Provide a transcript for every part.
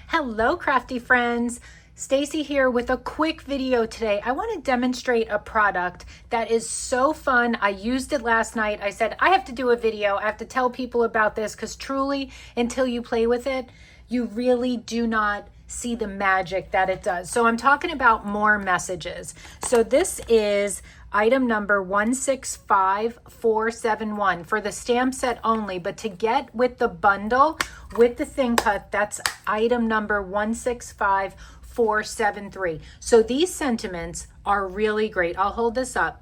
Hello, crafty friends. Stacy here with a quick video today. I want to demonstrate a product that is so fun. I used it last night. I said, I have to do a video. I have to tell people about this because truly, until you play with it, you really do not see the magic that it does. So I'm talking about more messages. So this is item number 165471 for the stamp set only, but to get with the bundle with the thin cut, that's item number 165473. So these sentiments are really great. I'll hold this up.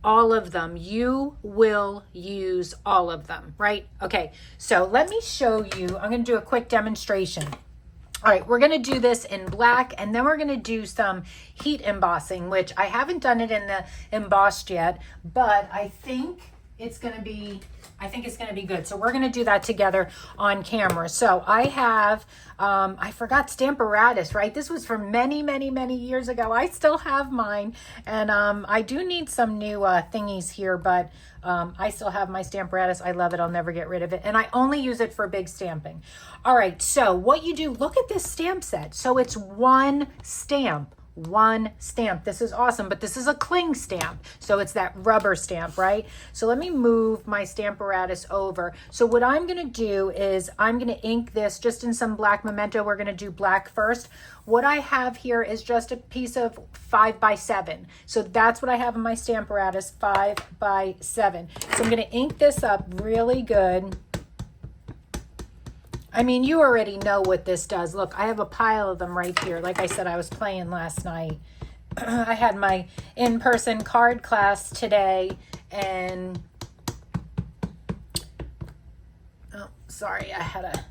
All of them. You will use all of them, right? Okay, so let me show you. I'm going to do a quick demonstration. All right, we're going to do this in black, and then we're going to do some heat embossing, which I haven't done it in the embossed yet, but I think it's going to be good. So we're going to do that together on camera. So I have, I forgot Stamparatus, right? This was from many, many, many years ago. I still have mine, and I do need some new thingies here, but I still have my Stamparatus. I love it. I'll never get rid of it. And I only use it for big stamping. All right, so what you do, look at this stamp set. So it's one stamp. This is awesome, but this is a cling stamp, so it's that rubber stamp, right? So let me move my Stamparatus over. So what I'm going to do is I'm going to ink this just in some black memento. We're going to do black first. What I have here is just a piece of 5x7, so that's what I have in my Stamparatus, 5x7. So I'm going to ink this up really good. I mean, you already know what this does. Look, I have a pile of them right here. Like I said, I was playing last night. I had my in-person card class today, and oh, sorry, I had a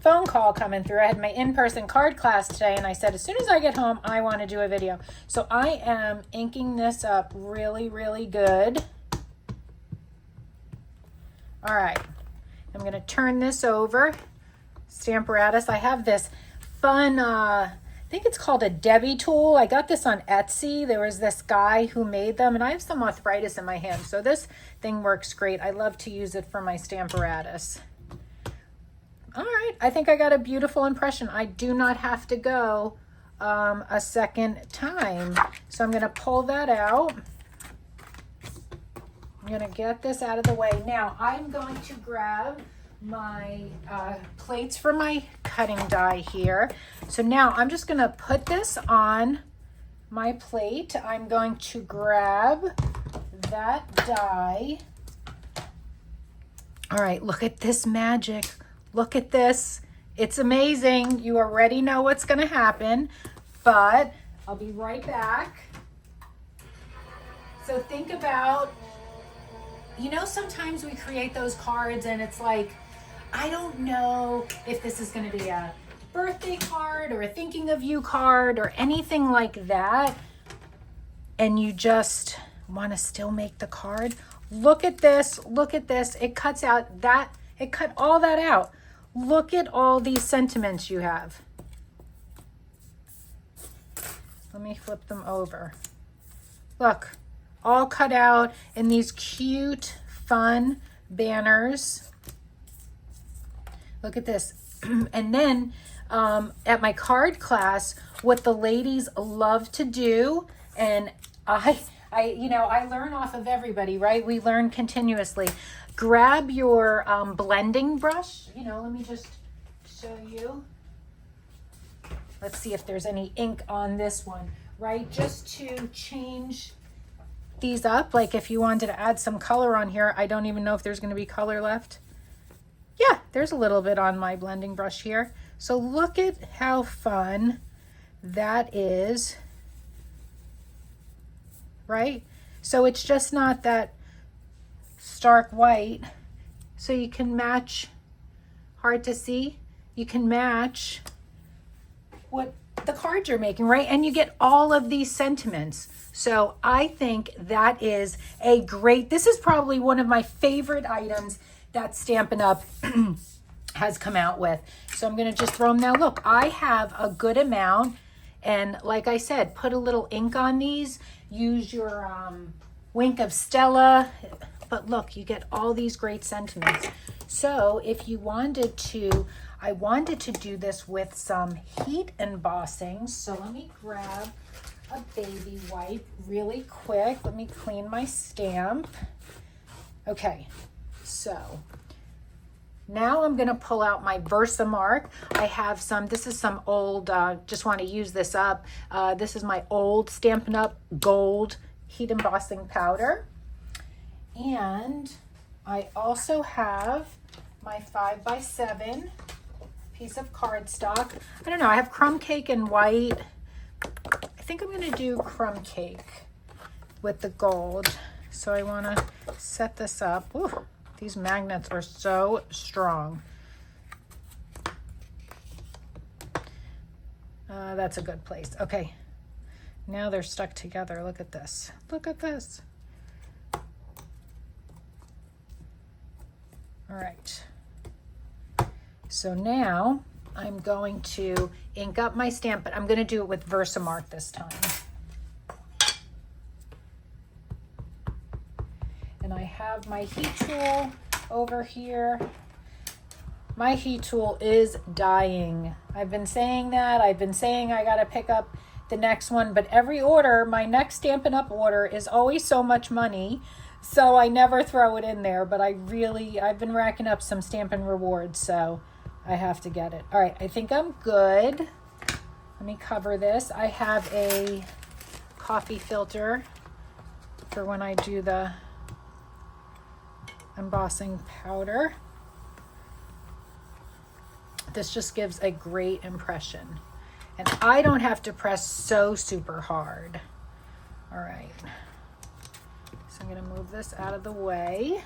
phone call coming through. I had my in-person card class today, and I said, as soon as I get home, I want to do a video. So I am inking this up really, really good. All right, I'm going to turn this over. Stamparatus. I have this fun, I think it's called a Debbie tool. I got this on Etsy. There was this guy who made them, and I have some arthritis in my hand, so this thing works great. I love to use it for my Stamparatus. All right, I think I got a beautiful impression. I do not have to go a second time. So I'm going to pull that out. I'm going to get this out of the way. Now I'm going to grab my plates for my cutting die here. So now I'm just going to put this on my plate. I'm going to grab that die. All right, look at this magic. Look at this. It's amazing. You already know what's going to happen, but I'll be right back. So think about, you know, sometimes we create those cards and it's like, I don't know if this is going to be a birthday card or a thinking of you card or anything like that, and you just want to still make the card. Look at this. Look at this. It cuts out that. It cut all that out. Look at all these sentiments you have. Let me flip them over. Look, all cut out in these cute, fun banners. Look at this. And then at my card class, what the ladies love to do, and I learn off of everybody, right? We learn continuously. Grab your blending brush. You know, let me just show you. Let's see if there's any ink on this one, right? Just to change these up. Like if you wanted to add some color on here, I don't even know if there's going to be color left. Yeah, there's a little bit on my blending brush here. So look at how fun that is, right? So it's just not that stark white. So you can match, hard to see, you can match what the cards you're making, right? And you get all of these sentiments. So I think that is a great, this is probably one of my favorite items that Stampin' Up has come out with. So I'm going to just throw them now. Look, I have a good amount, and like I said, put a little ink on these. Use your Wink of Stella, but look, you get all these great sentiments. So if you wanted to, I wanted to do this with some heat embossing. So let me grab a baby wipe really quick. Let me clean my stamp. Okay, so now I'm gonna pull out my Versamark. I have some, this is some old, just wanna use this up. This is my old Stampin' Up! Gold heat embossing powder. And I also have my 5x7 piece of cardstock. I don't know, I have crumb cake and white. I think I'm gonna do crumb cake with the gold. So I wanna set this up. Ooh, these magnets are so strong. That's a good place. Okay, now they're stuck together. Look at this, look at this. All right, so now I'm going to ink up my stamp, but I'm going to do it with Versamark this time. And I have my heat tool over here. My heat tool is dying. I've been saying that. I've been saying I got to pick up the next one, but every order, my next Stampin' Up! Order is always so much money. So I never throw it in there, but I've been racking up some Stampin' rewards, so I have to get it. All right, I think I'm good. Let me cover this. I have a coffee filter for when I do the embossing powder. This just gives a great impression. And I don't have to press so super hard. All right. So I'm going to move this out of the way.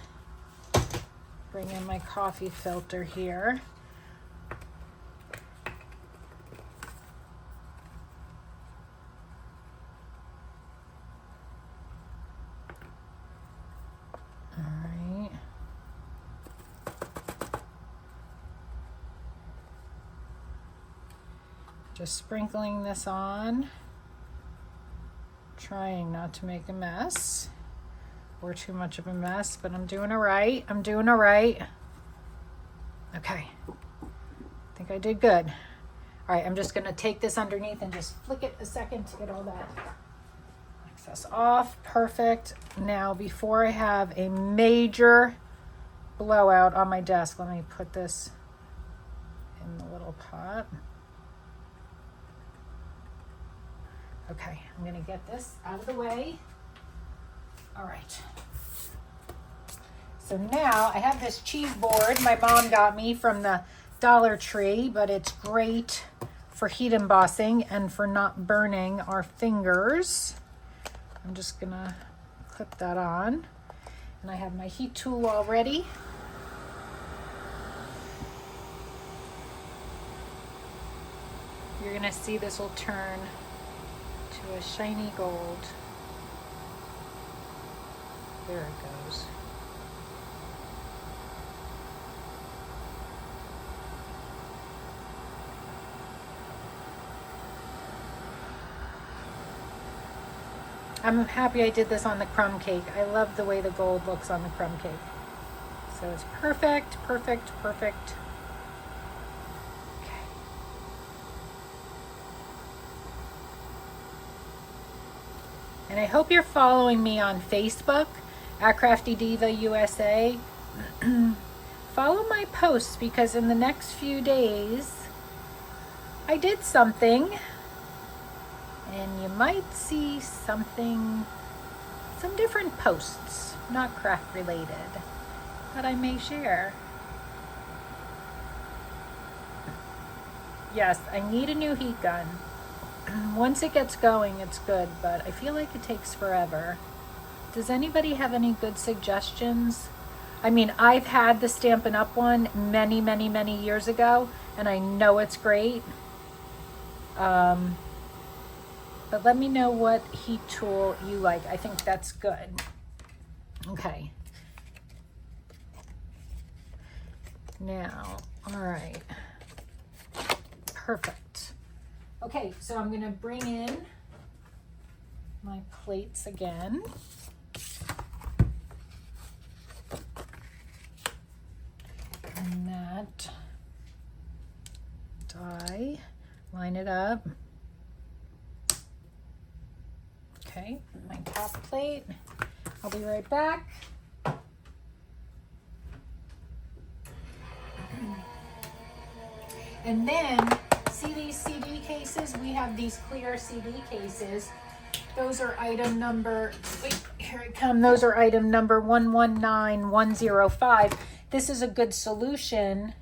Bring in my coffee filter here. All right. Just sprinkling this on. Trying not to make a mess. Or too much of a mess, but I'm doing all right. I'm doing all right. Okay. I think I did good. All right, I'm just gonna take this underneath and just flick it a second to get all that excess off. Perfect. Now, before I have a major blowout on my desk, let me put this in the little pot. Okay, I'm gonna get this out of the way. All right. So now I have this cheese board my mom got me from the Dollar Tree, but it's great for heat embossing and for not burning our fingers. I'm just gonna clip that on. And I have my heat tool all ready. You're gonna see this will turn to a shiny gold. There it goes. I'm happy I did this on the crumb cake. I love the way the gold looks on the crumb cake. So it's perfect, perfect, perfect. Okay. And I hope you're following me on Facebook at Crafty Diva USA. Follow my posts because in the next few days I did something and you might see some different posts, not craft related, that I may share. Yes, I need a new heat gun. Once it gets going, it's good, but I feel like it takes forever. Does anybody have any good suggestions? I mean, I've had the Stampin' Up! One many, many, many years ago, and I know it's great. But let me know what heat tool you like. I think that's good. Okay. Now, all right. Perfect. Okay, so I'm gonna bring in my plates again. And that die, line it up. Okay, my top plate. I'll be right back. And then, see these CD cases? We have these clear CD cases. Those are item number, wait, here it comes. Those are item number 119105. This is a good solution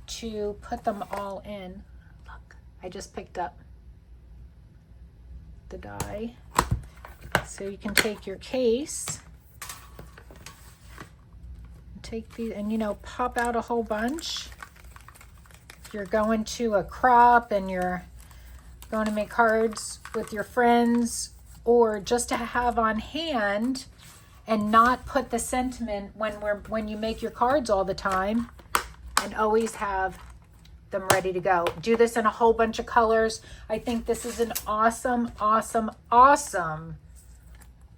to put them all in. Look, I just picked up the die. So you can take your case, take these, and pop out a whole bunch. If you're going to a crop and you're going to make cards with your friends, or just to have on hand and not put the sentiment when you make your cards all the time, and always have them ready to go. Do this in a whole bunch of colors. I think this is an awesome, awesome, awesome,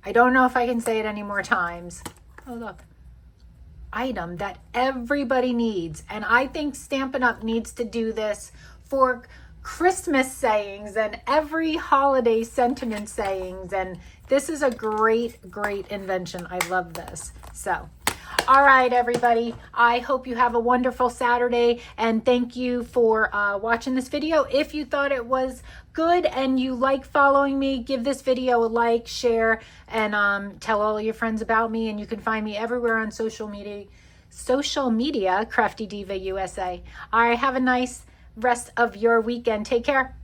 I don't know if I can say it any more times. Oh, look. Item that everybody needs. And I think Stampin' Up! Needs to do this for Christmas sayings and every holiday sentiment sayings. And this is a great, great invention. I love this. So, all right, everybody. I hope you have a wonderful Saturday. And thank you for watching this video. If you thought it was good and you like following me, give this video a like, share, and tell all your friends about me. And you can find me everywhere on social media, Crafty Diva USA. All right, have a nice rest of your weekend. Take care.